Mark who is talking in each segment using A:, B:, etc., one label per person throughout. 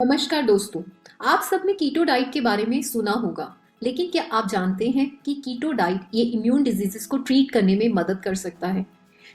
A: नमस्कार दोस्तों। आप सबने कीटो डाइट के बारे में सुना होगा, लेकिन क्या आप जानते हैं कि कीटो डाइट ये इम्यून डिजीजेस को ट्रीट करने में मदद कर सकता है।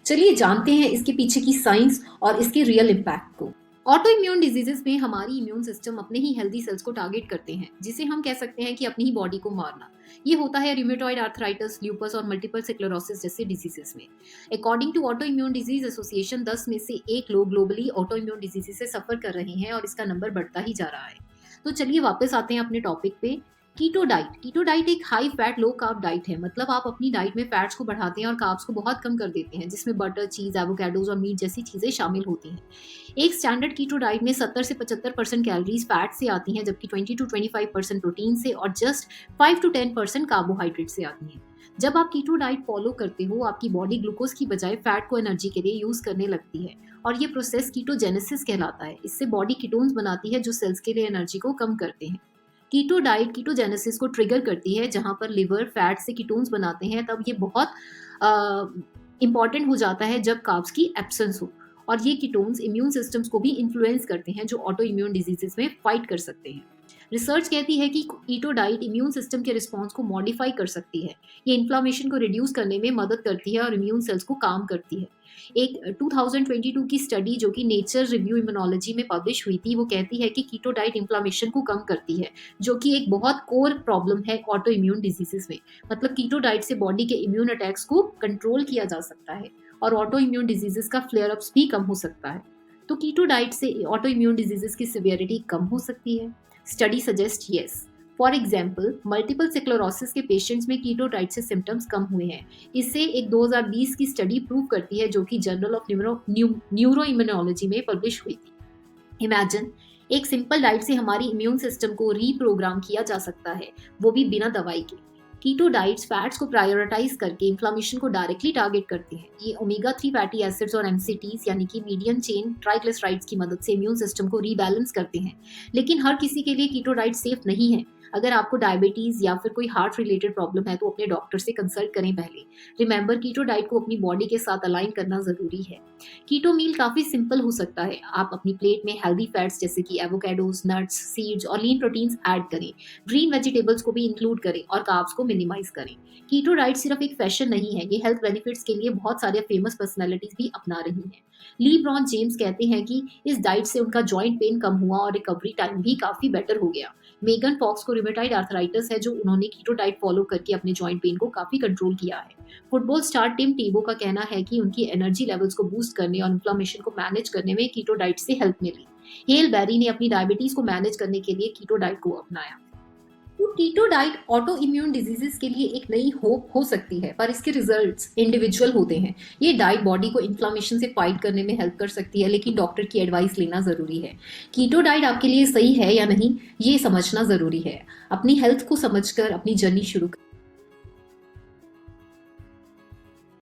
A: चलिए जानते हैं इसके पीछे की साइंस और इसके रियल इम्पैक्ट को। ऑटो इम्यून डिजीजेस में हमारी इम्यून सिस्टम अपने ही हेल्दी सेल्स को टारगेट करते हैं, जिसे हम कह सकते हैं कि अपनी ही बॉडी को मारना। ये होता है रिमेटॉइड आर्थराइटिस, ल्यूपस और मल्टीपल स्क्लेरोसिस जैसे डिजीजेस में। According to auto immune disease association 10 में से एक लोग ग्लोबली ऑटो इम्यून डिजीज से सफर कर रहे हैं और इसका नंबर बढ़ता ही जा रहा है। तो चलिए वापस आते हैं अपने टॉपिक पे। कीटो डाइट एक high fat low carb diet है। मतलब आप अपनी डाइट में फैट्स को बढ़ाते हैं और कार्ब्स को बहुत कम कर देते हैं, जिसमें बटर, चीज, एवोकाडोज और मीट जैसी चीजें शामिल होती हैं। एक स्टैंडर्ड कीटो डाइट में 70 से 75% कैलोरीज फैट से आती हैं, जबकि 20 टू 25% प्रोटीन से और जस्ट 5 टू 10% कार्बोहाइड्रेट से आती हैं। जब आप कीटो डाइट फॉलो करते हो, आपकी बॉडी ग्लूकोज की बजाय फैट को एनर्जी के लिए यूज करने लगती है और ये प्रोसेस कीटोजेनेसिस कहलाता है। इससे बॉडी कीटोन्स बनाती है जो सेल्स के लिए एनर्जी को कम करते हैं। कीटो डाइट कीटोजेनेसिस को ट्रिगर करती है, जहां पर लिवर फैट से कीटोन्स बनाते हैं। तब ये बहुत इंपॉर्टेंट हो जाता है जब कार्ब्स की एब्सेंस हो। और ये कीटोन्स इम्यून सिस्टम्स को भी इन्फ्लुएंस करते हैं, जो ऑटो इम्यून डिजीजेस में फाइट कर सकते हैं। रिसर्च कहती है कि कीटो डाइट इम्यून सिस्टम के रिस्पॉन्स को मॉडिफाई कर सकती है। ये इन्फ्लामेशन को रिड्यूस करने में मदद करती है और इम्यून सेल्स को काम करती है। एक 2022 की स्टडी जो कि नेचर रिव्यू इम्यूनोलॉजी में पब्लिश हुई थी, वो कहती है कि कीटो डाइट इन्फ्लामेशन को कम करती है, जो कि एक बहुत कोर प्रॉब्लम है ऑटो इम्यून डिजीजेस में। मतलब कीटो डाइट से बॉडी के इम्यून अटैक्स को कंट्रोल किया जा सकता है और ऑटो इम्यून डिजीजेस का फ्लेयर अप्स भी कम हो सकता है। तो कीटो डाइट से ऑटो इम्यून डिजीजेस की सिवियरिटी कम हो सकती है। Study suggest yes. For example, multiple sclerosis के पेशेंट्स में कीटो डाइट से सिम्टम्स कम हुए हैं। इससे एक 2020 की स्टडी प्रूव करती है, जो कि जर्नल ऑफ न्यूरो इम्यूनोलॉजी में पब्लिश हुई थी। इमेजिन, एक सिंपल डाइट से हमारी इम्यून सिस्टम को रीप्रोग्राम किया जा सकता है, वो भी बिना दवाई के। कीटो डाइट्स फैट्स को प्रायोरिटाइज करके इन्फ्लामेशन को डायरेक्टली टारगेट करते हैं। ये ओमेगा 3 फैटी एसिड्स और एमसीटीज यानी कि मीडियम चेन ट्राइग्लिसराइड्स की मदद से इम्यून सिस्टम को रीबैलेंस करते हैं। लेकिन हर किसी के लिए कीटो डाइट सेफ नहीं है। अगर आपको डायबिटीज या फिर कोई हार्ट रिलेटेड प्रॉब्लम है तो अपने डॉक्टर से कंसल्ट करें पहले। रिमेंबर, कीटो डाइट को अपनी बॉडी के साथ अलाइन करना जरूरी है। कीटो मील काफी सिंपल हो सकता है। आप अपनी प्लेट में हेल्दी फैट्स जैसे कि एवोकाडोज, नट्स, सीड्स और लीन प्रोटीन्स ऐड करें। ग्रीन वेजिटेबल्स को भी इंक्लूड करें और कार्ब्स को मिनिमाइज करें। कीटो डाइट सिर्फ एक फैशन नहीं है, ये हेल्थ बेनिफिट्स के लिए बहुत सारे फेमस पर्सनैलिटीज भी अपना रही हैं। ली ब्रॉन जेम्स कहते हैं कि इस डाइट से उनका जॉइंट पेन कम हुआ और रिकवरी टाइम भी काफी बेटर हो गया। मेगन फॉक्स को रिमेटॉइड आर्थराइटिस है, जो उन्होंने कीटो डाइट फॉलो करके अपने जॉइंट पेन को काफी कंट्रोल किया है। फुटबॉल स्टार टिम टेबो का कहना है कि उनकी एनर्जी लेवल्स को बूस्ट करने और इन्फ्लेमेशन को मैनेज करने में कीटो डाइट से हेल्प मिली। हेल बेरी ने अपनी डायबिटीज को मैनेज करने के लिए कीटो डाइट को अपनाया। तो keto diet auto immune diseases के लिए एक नई होप हो सकती है, पर इसके रिजल्ट्स इंडिविजुअल होते हैं। ये डाइट बॉडी को इन्फ्लामेशन से फाइट करने में हेल्प कर सकती है, लेकिन डॉक्टर की एडवाइस लेना जरूरी है। कीटो डाइट आपके लिए सही है या नहीं, ये समझना जरूरी है। अपनी हेल्थ को समझकर अपनी जर्नी शुरू